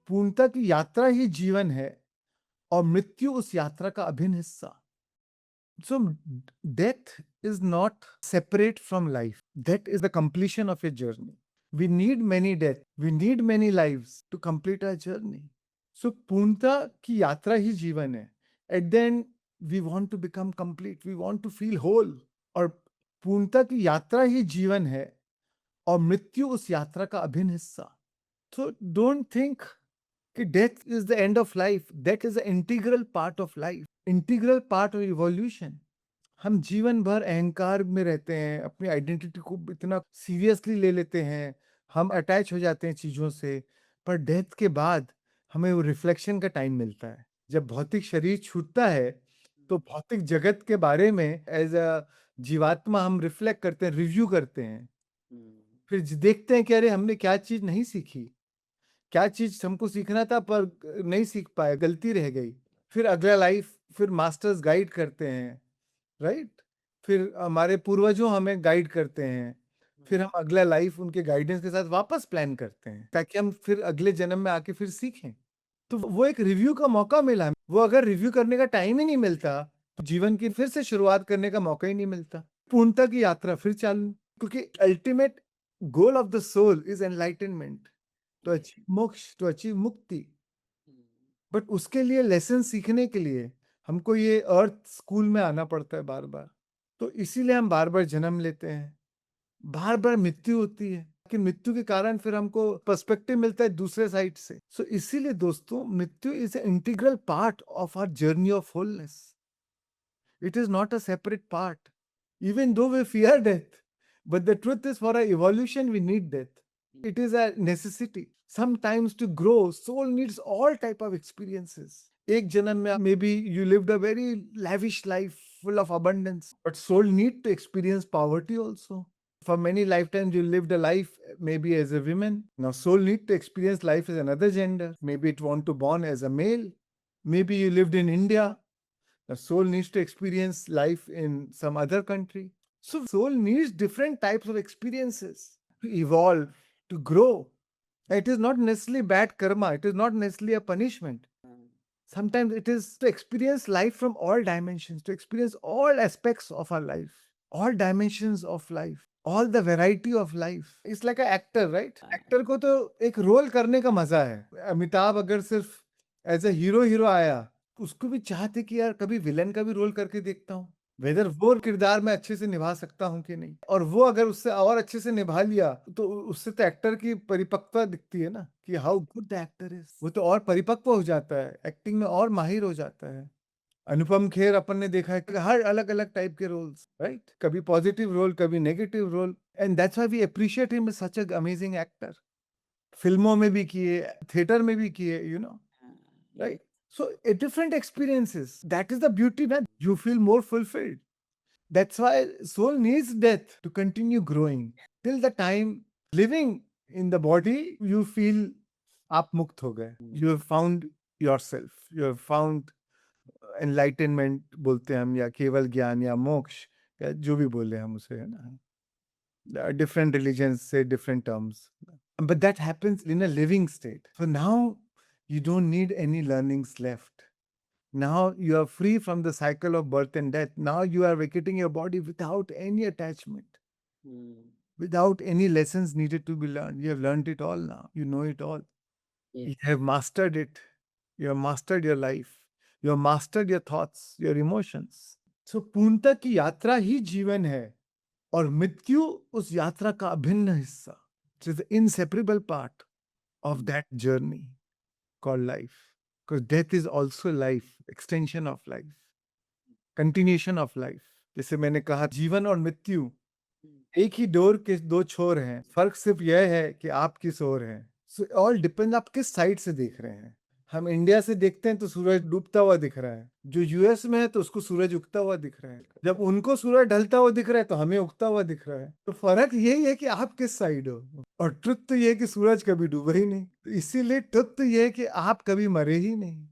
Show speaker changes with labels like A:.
A: पूर्णता की यात्रा ही जीवन है और मृत्यु उस यात्रा का अभिन्न हिस्सा। So death is not separate from life. Death is the completion of a journey. We need many deaths. We need many lives to complete our journey. So पूर्णता की यात्रा ही जीवन है. At the end, we want to become complete. We want to feel whole. और पूर्णता की यात्रा ही जीवन है और मृत्यु उस यात्रा का अभिन्न हिस्सा. So don't think कि death is the end of life. Death is an integral part of life. Integral part of evolution. हम जीवन भर अहंकार में रहते हैं, अपनी आइडेंटिटी को इतना सीरियसली ले लेते हैं, हम अटैच हो जाते हैं चीज़ों से, पर डेथ के बाद हमें वो रिफ्लेक्शन का टाइम मिलता है। जब भौतिक शरीर छूटता है, तो भौतिक जगत के बारे में एज़ अ जीवात्मा हम रिफ्लेक्ट करते हैं, रिव्यू करते हैं। फिर देखते हैं कि अरे हमने क्या चीज़ नहीं सीखी, क्या चीज़ हमको सीखना था पर नहीं सीख पाए, गलती रह गई। फिर अगला लाइफ, फिर मास्टर्स गाइड करते हैं, राइट? फिर हमारे पूर्वजों हमें गाइड करते हैं, फिर हम अगला लाइफ उनके गाइडेंस के साथ वापस प्लान करते हैं, ताकि हम फिर अगले जन्म में आके फिर सीखें। तो वो एक रिव्यू का मौका मिला। वो अगर रिव्यू करने का टाइम ही नहीं मिलता, तो जीवन की फिर से शुरुआत करने का मौका ही नहीं मिलता। पूर्णता की यात्रा फिर चालू, क्योंकि ultimate goal of the soul is enlightenment, to achieve moksha, to achieve mukti. But उसके लिए लेसन सीखने के लिए हमको ये अर्थ स्कूल में आना पड़ता है बार-बार। तो इसीलिए हम बार-बार जन्म लेते हैं, बार-बार मृत्यु होती है, कि मृत्यु के कारण फिर हमको पर्सपेक्टिव मिलता है दूसरे साइड से। सो इसीलिए दोस्तों, मृत्यु is a integral part of our journey of wholeness. It is not a separate part. Even though we fear death, but the truth is for our evolution we need death. It is a necessity. Sometimes to grow, soul needs all type of experiences. एक जन्म में maybe you lived a very lavish life full of abundance, but soul need to experience poverty also. For many lifetimes you lived a life maybe as a woman. Now soul need to experience life as another gender. Maybe it want to born as a male. Maybe you lived in India. The soul needs to experience life in some other country. So soul needs different types of experiences to evolve, to grow. It is not necessarily bad karma. It is not necessarily a punishment. Sometimes it is to experience life from all dimensions, to experience all aspects of our life, all dimensions of life, all the variety of life. It's like an actor, right? Actor को तो एक role करने का मजा है। अमिताभ अगर सिर्फ as a hero आया, उसको भी चाहते कि यार कभी विलन का भी रोल करके देखता हूँ, वेदर वो किरदार मैं अच्छे से निभा सकता हूँ कि नहीं। और वो अगर उससे और अच्छे से निभा लिया, तो उससे तो एक्टर की परिपक्वता दिखती है ना, कि how good the actor is. वो तो और परिपक्व हो जाता है, एक्टिंग में और माहिर हो जाता है। अनुपम खेर अपन ने देखा है कि हर अलग अलग टाइप के रोल्स, राइट? कभी पॉजिटिव रोल, कभी negative role, and that's why we appreciate him as such a amazing actor. फिल्मों में भी किए, थिएटर में भी किए, you know, right? So a different experiences. That is the beauty, man. You feel more fulfilled. That's why soul needs death to continue growing. Till the time living in the body, you feel आप मुक्त हो गए. You have found yourself. You have found enlightenment बोलते हैं हम, या केवल ज्ञान या मोक्ष, या जो भी बोले हम उसे, है ना. Different religions say different terms. But that happens in a living state. So now you don't need any learnings left. Now you are free from the cycle of birth and death. Now you are vacating your body without any attachment, without any lessons needed to be learned. You have learned it all now. You know it all. You have mastered it. You have mastered your life. You have mastered your thoughts, your emotions. So पूर्णता की यात्रा ही जीवन है और मृत्यु उस यात्रा का अभिन्न हिस्सा. It is the inseparable part of that journey called life. Because death is also life, extension of life, continuation of life. जैसे मैंने कहा, जीवन और मृत्यु एक ही डोर के दो छोर हैं, फर्क सिर्फ यह है कि आप किस ओर हैं. सो ऑल डिपेंड आप किस साइड से देख रहे हैं. हम इंडिया से देखते हैं तो सूरज डूबता हुआ दिख रहा है, जो यूएस में है तो उसको सूरज उगता हुआ दिख रहा है. जब उनको सूरज ढलता हुआ दिख रहा है तो हमें उगता हुआ दिख रहा है. तो फर्क यही है कि आप किस साइड हो. और ट्रुथ तो ये है कि सूरज कभी डूबा ही नहीं. इसीलिए ट्रुथ तो ये है कि आप कभी मरे ही नहीं.